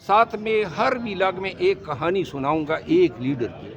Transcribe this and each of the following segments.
ساتھ میں ہر ولاگ میں ایک کہانی سناؤں گا ایک لیڈر کی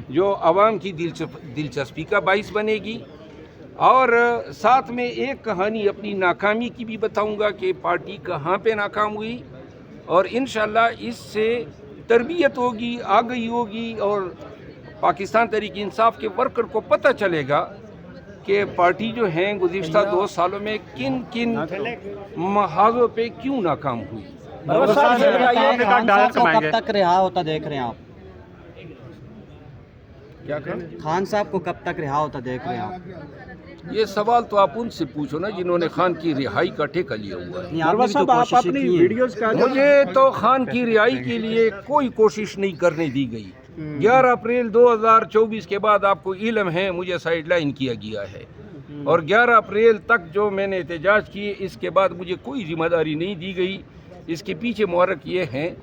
جو عوام کی دلچسپی کا باعث بنے گی، اور ساتھ میں ایک کہانی اپنی ناکامی کی بھی بتاؤں گا کہ پارٹی کہاں پہ ناکام ہوئی، اور انشاءاللہ اس سے تربیت ہوگی، آگہی ہوگی، اور پاکستان تحریک انصاف کے ورکر کو پتہ چلے گا کہ پارٹی جو ہیں گزشتہ 2 سالوں میں کن کن محاذوں پہ کیوں ناکام ہوئی۔ کب تک رہا ہوتا دیکھ رہے ہیں آپ؟ کیا کہیں؟ خان صاحب کو کب تک رہا ہوتا دیکھ رہے ہیں آپ؟ یہ سوال تو آپ ان سے پوچھو نا جنہوں نے خان کی رہائی کا ٹھیکہ لیا ہوا ہے۔ مروت صاحب آپ اپنی ویڈیوز کا مجھے تو خان کی رہائی کے لیے کوئی کوشش نہیں کرنے دی گئی۔ 11 اپریل 2024 کے بعد آپ کو علم ہے مجھے سائیڈ لائن کیا گیا ہے، اور 11 اپریل تک جو میں نے احتجاج کیے اس کے بعد مجھے کوئی ذمہ داری نہیں دی گئی۔ اس کے پیچھے محرک یہ ہے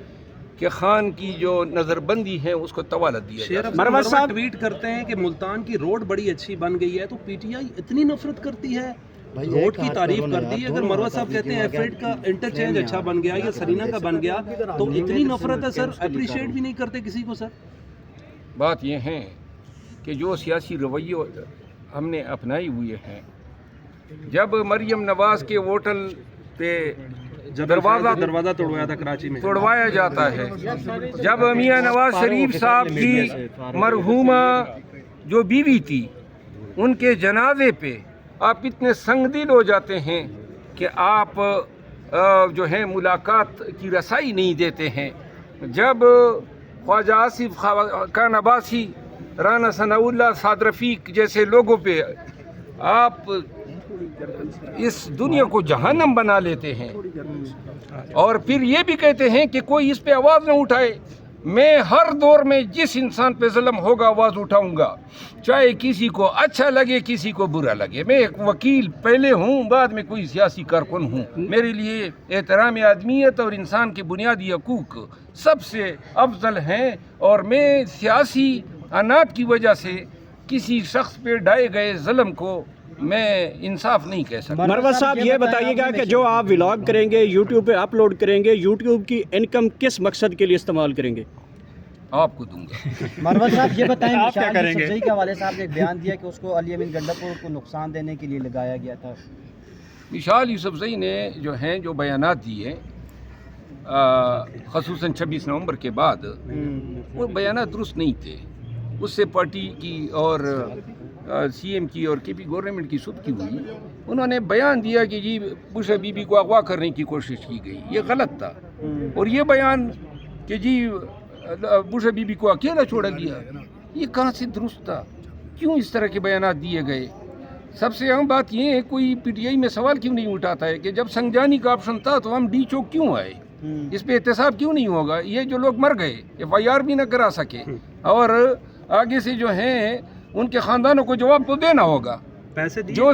کہ خان کی جو نظر بندی ہے اس کو طوالت دیا جاتا ہے۔ مروت صاحب ٹویٹ کرتے ہیں کہ ملتان کی روڈ بڑی اچھی بن گئی ہے، تو پی ٹی آئی اتنی نفرت کرتی ہے، روڈ کی تعریف کرتی ہے۔ اگر مروت صاحب کہتے ہیں ایف کا انٹرچینج اچھا بن گیا یا سرینا کا بن گیا، تو اتنی نفرت ہے سر، اپریشیٹ بھی نہیں کرتے کسی کو سر۔ بات یہ ہے کہ جو سیاسی رویے ہم نے اپنائے ہوئے ہیں، جب مریم نواز کے ہوٹل پہ دروازہ توڑوایا تھا کراچی میں، توڑوایا جاتا ہے، جب میاں نواز شریف صاحب کی مرحومہ جو بیوی تھی ان کے جنازے پہ آپ اتنے سنگ دل ہو جاتے ہیں کہ آپ جو ہے ملاقات کی رسائی نہیں دیتے ہیں۔ جب خواجہ آصف خان عباسی، رانا ثناء اللہ، سعد رفیق جیسے لوگوں پہ آپ اس دنیا کو جہنم بنا لیتے ہیں، اور پھر یہ بھی کہتے ہیں کہ کوئی اس پہ آواز نہ اٹھائے، میں ہر دور میں جس انسان پہ ظلم ہوگا آواز اٹھاؤں گا، چاہے کسی کو اچھا لگے کسی کو برا لگے۔ میں ایک وکیل پہلے ہوں، بعد میں کوئی سیاسی کارکن ہوں۔ میرے لیے احترام آدمیت اور انسان کے بنیادی حقوق سب سے افضل ہیں، اور میں سیاسی عناد کی وجہ سے کسی شخص پہ ڈھائے گئے ظلم کو میں انصاف نہیں کہہ سکتا۔ مروت صاحب یہ بتائیے گا کہ جو آپ ولاگ کریں گے، یوٹیوب پہ اپلوڈ کریں گے، یوٹیوب کی انکم کس مقصد کے لیے استعمال کریں گے؟ آپ کو دوں گا۔ مروت صاحب یہ بتائیں، مشال یوسفزئی کے حوالے صاحب نے ایک بیان دیا کہ اس کو علی امین گنڈپور کو نقصان دینے کے لیے لگایا گیا تھا۔ مشال یوسفزئی نے جو بیانات دیے خصوصاً 26 نومبر کے بعد، وہ بیانات درست نہیں تھے۔ اس سے پارٹی کی اور سی ایم کی اور کے پی گورنمنٹ کی سود کی ہوئی۔ انہوں نے بیان دیا کہ جی بش بی بی کو اغوا کرنے کی کوشش کی گئی، یہ غلط تھا۔ اور یہ بیان کہ جی بش بی بی کو اکیلا چھوڑا گیا، یہ کہاں سے درست تھا؟ کیوں اس طرح کے بیانات دیے گئے؟ سب سے اہم بات یہ ہے، کوئی پی ٹی آئی میں سوال کیوں نہیں اٹھاتا ہے کہ جب سنجانی کا آپشن تھا تو ہم ڈی چوک کیوں آئے؟ اس پہ احتساب کیوں نہیں ہوگا؟ یہ جو لوگ مر گئے ایف آئی آر بھی نہ کرا سکے، اور آگے سے جو ہیں ان کے خاندانوں کو جواب تو دینا ہوگا۔ پیسے جو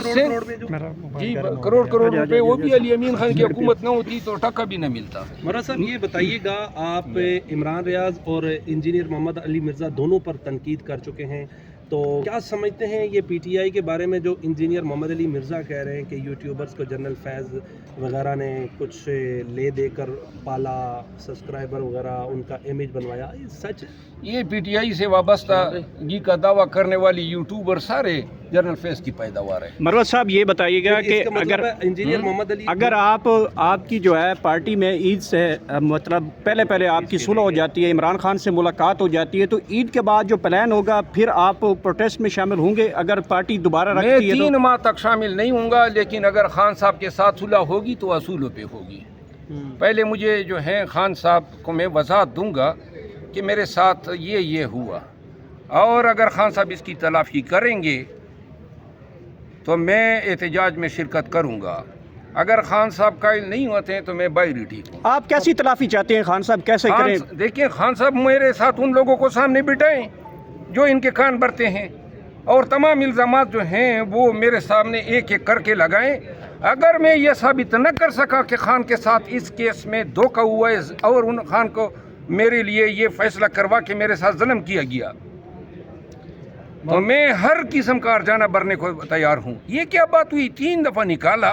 کروڑ روپے وہ بھی علی امین خان کی حکومت نہ ہوتی تو ٹکا بھی نہ ملتا۔ مروت صاحب یہ بتائیے گا، آپ عمران ریاض اور انجینئر محمد علی مرزا دونوں پر تنقید کر چکے ہیں، تو کیا سمجھتے ہیں یہ پی ٹی آئی کے بارے میں جو انجینئر محمد علی مرزا کہہ رہے ہیں کہ یوٹیوبرز کو جنرل فیض وغیرہ نے کچھ لے دے کر پالا، سبسکرائبر وغیرہ ان کا امیج بنوایا، یہ سچ ہے؟ یہ پی ٹی آئی سے وابستہ جی کا دعویٰ کرنے والی یوٹیوبر سارے جنرل فیض کی پیداوار ہے۔ مروت صاحب یہ بتائیے گا کہ انجینئر محمد علی اگر آپ کی جو ہے پارٹی میں عید سے مطلب پہلے آپ کی صلح ہو جاتی ہے، عمران خان سے ملاقات ہو جاتی ہے، تو عید کے بعد جو پلان ہوگا پھر آپ پروٹیسٹ میں شامل ہوں گے اگر پارٹی دوبارہ رکھتی ہے؟ میں 3 ماہ تک شامل نہیں ہوں گا، لیکن اگر خان صاحب کے ساتھ صلح ہوگی تو اصولوں پہ ہوگی۔ پہلے مجھے جو ہے خان صاحب کو میں وضاحت دوں گا کہ میرے ساتھ یہ ہوا، اور اگر خان صاحب اس کی تلافی کریں گے تو میں احتجاج میں شرکت کروں گا۔ اگر خان صاحب قائل نہیں ہوتے ہیں تو میں باہر ٹھیک ہوں۔ آپ کیسی تلافی چاہتے ہیں؟ خان صاحب کیسے کریں؟ دیکھیں، خان صاحب میرے ساتھ ان لوگوں کو سامنے بٹھائیں جو ان کے کان بھرتے ہیں، اور تمام الزامات جو ہیں وہ میرے سامنے ایک ایک کر کے لگائیں۔ اگر میں یہ ثابت نہ کر سکا کہ خان کے ساتھ اس کیس میں دھوکہ ہوا ہے اور ان خان کو میرے لیے یہ فیصلہ کروا کہ میرے ساتھ ظلم کیا گیا، تو میں ہر قسم کا ارجانہ بھرنے کو تیار ہوں۔ یہ کیا بات ہوئی؟ 3 دفعہ نکالا